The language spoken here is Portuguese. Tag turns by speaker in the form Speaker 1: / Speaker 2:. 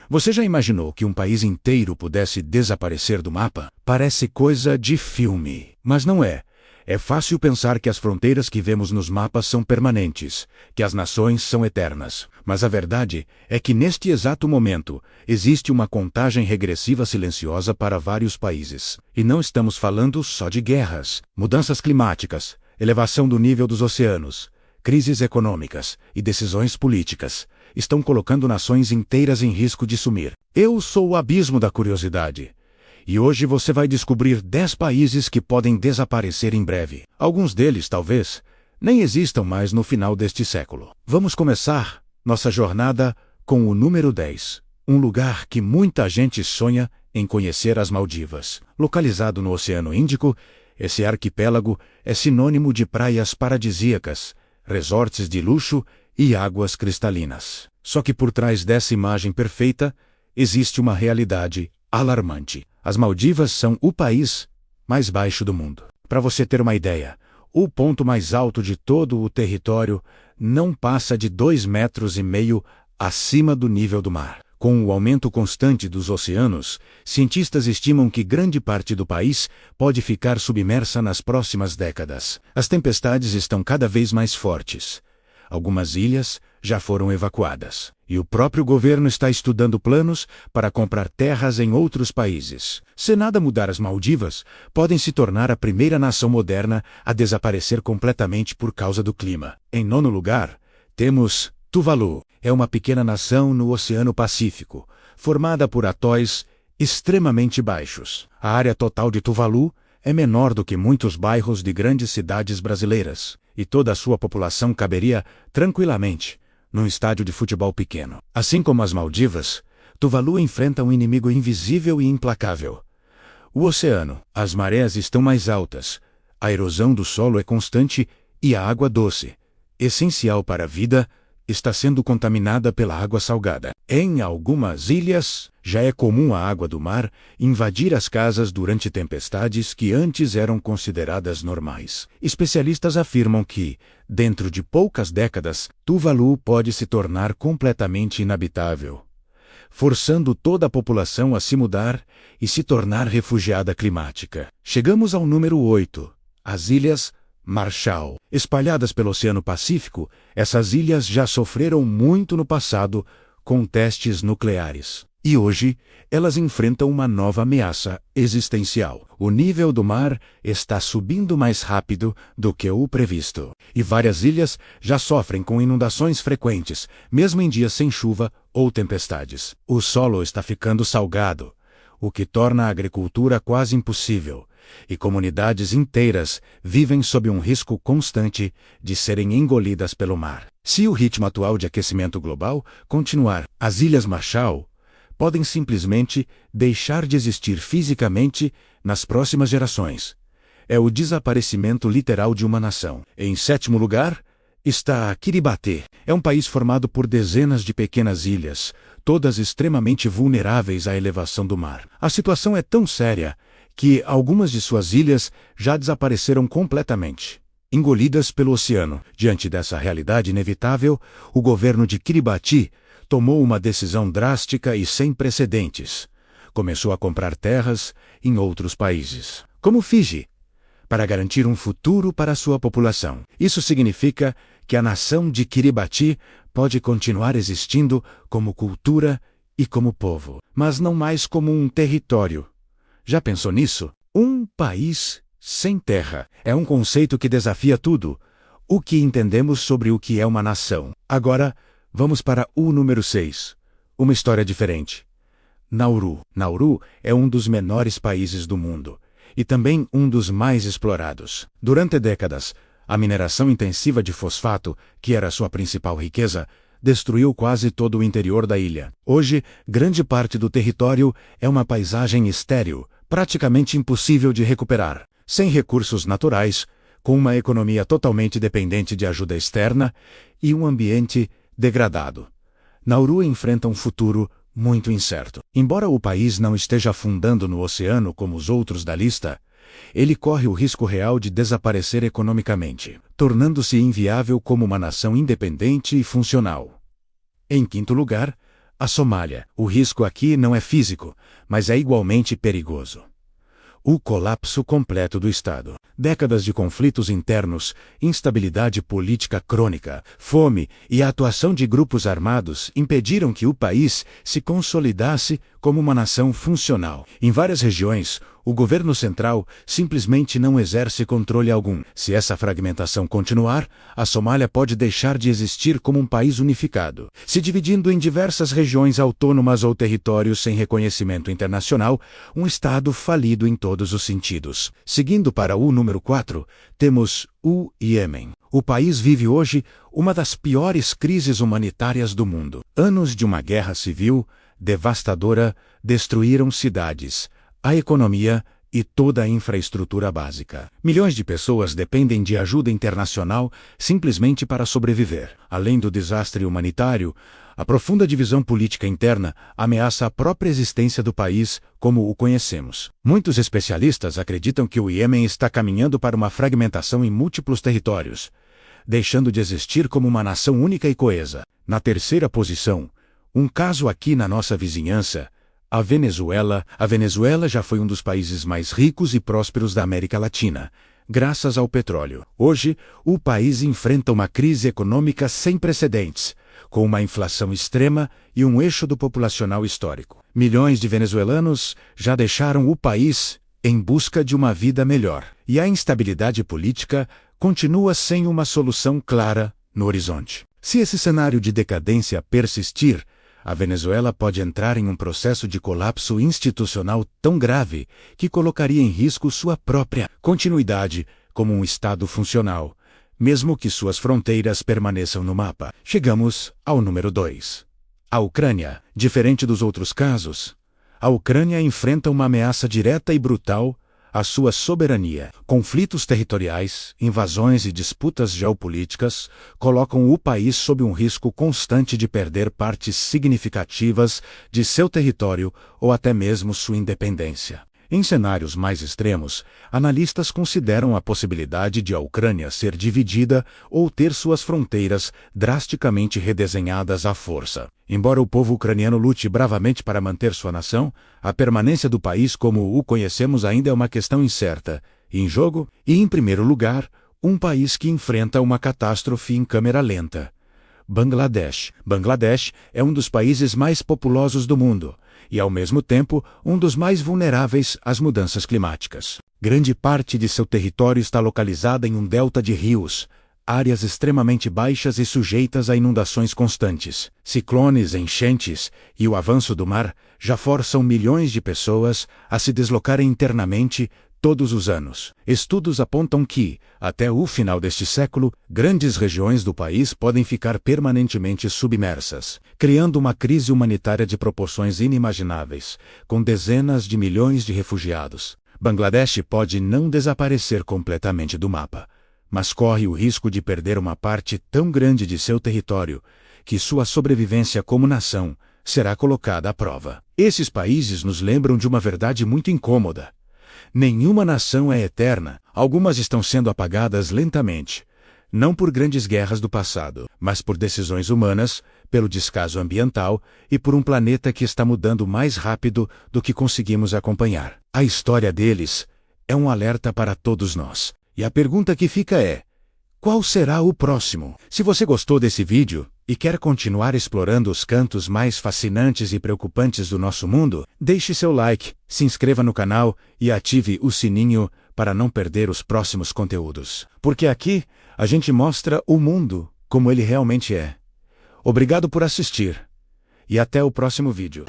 Speaker 1: Você já imaginou que um país inteiro pudesse desaparecer do mapa? Parece coisa de filme, mas não é. É fácil pensar que as fronteiras que vemos nos mapas são permanentes, que as nações são eternas. Mas a verdade é que neste exato momento existe uma contagem regressiva silenciosa para vários países. E não estamos falando só de guerras, mudanças climáticas, elevação do nível dos oceanos, crises econômicas e decisões políticas estão colocando nações inteiras em risco de sumir. Eu sou o abismo da curiosidade. E hoje você vai descobrir 10 países que podem desaparecer em breve. Alguns deles, talvez, nem existam mais no final deste século. Vamos começar nossa jornada com o número 10. Um lugar que muita gente sonha em conhecer: as Maldivas. Localizado no Oceano Índico, esse arquipélago é sinônimo de praias paradisíacas, resorts de luxo e águas cristalinas. Só que por trás dessa imagem perfeita, existe uma realidade alarmante. As Maldivas são o país mais baixo do mundo. Para você ter uma ideia, o ponto mais alto de todo o território não passa de 2,5 metros acima do nível do mar. Com o aumento constante dos oceanos, cientistas estimam que grande parte do país pode ficar submersa nas próximas décadas. As tempestades estão cada vez mais fortes. Algumas ilhas já foram evacuadas. E o próprio governo está estudando planos para comprar terras em outros países. Se nada mudar, as Maldivas podem se tornar a primeira nação moderna a desaparecer completamente por causa do clima. Em nono lugar, temos Tuvalu. É uma pequena nação no Oceano Pacífico, formada por atóis extremamente baixos. A área total de Tuvalu é menor do que muitos bairros de grandes cidades brasileiras, e toda a sua população caberia tranquilamente num estádio de futebol pequeno. Assim como as Maldivas, Tuvalu enfrenta um inimigo invisível e implacável: o oceano. As marés estão mais altas, a erosão do solo é constante e a água doce, essencial para a vida, está sendo contaminada pela água salgada. Em algumas ilhas, já é comum a água do mar invadir as casas durante tempestades que antes eram consideradas normais. Especialistas afirmam que, dentro de poucas décadas, Tuvalu pode se tornar completamente inabitável, forçando toda a população a se mudar e se tornar refugiada climática. Chegamos ao número 8, as Ilhas Marshall. Espalhadas pelo Oceano Pacífico, essas ilhas já sofreram muito no passado com testes nucleares. E hoje, elas enfrentam uma nova ameaça existencial. O nível do mar está subindo mais rápido do que o previsto. E várias ilhas já sofrem com inundações frequentes, mesmo em dias sem chuva ou tempestades. O solo está ficando salgado, o que torna a agricultura quase impossível. E comunidades inteiras vivem sob um risco constante de serem engolidas pelo mar. Se o ritmo atual de aquecimento global continuar, as Ilhas Marshall podem simplesmente deixar de existir fisicamente nas próximas gerações. É o desaparecimento literal de uma nação. Em sétimo lugar está Kiribati. É um país formado por dezenas de pequenas ilhas, todas extremamente vulneráveis à elevação do mar. A situação é tão séria que algumas de suas ilhas já desapareceram completamente, engolidas pelo oceano. Diante dessa realidade inevitável, o governo de Kiribati tomou uma decisão drástica e sem precedentes. Começou a comprar terras em outros países, como Fiji, para garantir um futuro para sua população. Isso significa que a nação de Kiribati pode continuar existindo como cultura e como povo, mas não mais como um território. Já pensou nisso? Um país sem terra é um conceito que desafia tudo o que entendemos sobre o que é uma nação. Agora, vamos para o número 6. Uma história diferente. Nauru. Nauru é um dos menores países do mundo e também um dos mais explorados. Durante décadas, a mineração intensiva de fosfato, que era sua principal riqueza, destruiu quase todo o interior da ilha. Hoje, grande parte do território é uma paisagem estéril, praticamente impossível de recuperar, sem recursos naturais, com uma economia totalmente dependente de ajuda externa e um ambiente degradado. Nauru enfrenta um futuro muito incerto. Embora o país não esteja afundando no oceano como os outros da lista, ele corre o risco real de desaparecer economicamente, tornando-se inviável como uma nação independente e funcional. Em quinto lugar, A Somália. O risco aqui não é físico, mas é igualmente perigoso. O colapso completo do Estado. Décadas de conflitos internos, instabilidade política crônica, fome e a atuação de grupos armados impediram que o país se consolidasse como uma nação funcional. Em várias regiões, o governo central simplesmente não exerce controle algum. Se essa fragmentação continuar, a Somália pode deixar de existir como um país unificado, se dividindo em diversas regiões autônomas ou territórios sem reconhecimento internacional, um Estado falido em todos os sentidos. Seguindo para o número 4, temos o Iêmen. O país vive hoje uma das piores crises humanitárias do mundo. Anos de uma guerra civil devastadora destruíram cidades, a economia e toda a infraestrutura básica. Milhões de pessoas dependem de ajuda internacional simplesmente para sobreviver. Além do desastre humanitário, a profunda divisão política interna ameaça a própria existência do país como o conhecemos. Muitos especialistas acreditam que o Iêmen está caminhando para uma fragmentação em múltiplos territórios, deixando de existir como uma nação única e coesa. Na terceira posição, um caso aqui na nossa vizinhança, a Venezuela. A Venezuela já foi um dos países mais ricos e prósperos da América Latina, graças ao petróleo. Hoje, o país enfrenta uma crise econômica sem precedentes, com uma inflação extrema e um êxodo populacional histórico. Milhões de venezuelanos já deixaram o país em busca de uma vida melhor. E a instabilidade política continua sem uma solução clara no horizonte. Se esse cenário de decadência persistir, a Venezuela pode entrar em um processo de colapso institucional tão grave que colocaria em risco sua própria continuidade como um Estado funcional, mesmo que suas fronteiras permaneçam no mapa. Chegamos ao número 2. A Ucrânia. Diferente dos outros casos, a Ucrânia enfrenta uma ameaça direta e brutal à sua soberania. Conflitos territoriais, invasões e disputas geopolíticas colocam o país sob um risco constante de perder partes significativas de seu território ou até mesmo sua independência. Em cenários mais extremos, analistas consideram a possibilidade de a Ucrânia ser dividida ou ter suas fronteiras drasticamente redesenhadas à força. Embora o povo ucraniano lute bravamente para manter sua nação, a permanência do país como o conhecemos ainda é uma questão incerta. Em jogo, e em primeiro lugar, um país que enfrenta uma catástrofe em câmera lenta. Bangladesh. Bangladesh é um dos países mais populosos do mundo e, ao mesmo tempo, um dos mais vulneráveis às mudanças climáticas. Grande parte de seu território está localizada em um delta de rios, áreas extremamente baixas e sujeitas a inundações constantes. Ciclones, enchentes e o avanço do mar já forçam milhões de pessoas a se deslocarem internamente todos os anos. Estudos apontam que, até o final deste século, grandes regiões do país podem ficar permanentemente submersas, criando uma crise humanitária de proporções inimagináveis, com dezenas de milhões de refugiados. Bangladesh pode não desaparecer completamente do mapa, mas corre o risco de perder uma parte tão grande de seu território que sua sobrevivência como nação será colocada à prova. Esses países nos lembram de uma verdade muito incômoda. Nenhuma nação é eterna. Algumas estão sendo apagadas lentamente, não por grandes guerras do passado, mas por decisões humanas, pelo descaso ambiental e por um planeta que está mudando mais rápido do que conseguimos acompanhar. A história deles é um alerta para todos nós. E a pergunta que fica é: qual será o próximo? Se você gostou desse vídeo e quer continuar explorando os cantos mais fascinantes e preocupantes do nosso mundo, deixe seu like, se inscreva no canal e ative o sininho para não perder os próximos conteúdos. Porque aqui a gente mostra o mundo como ele realmente é. Obrigado por assistir e até o próximo vídeo.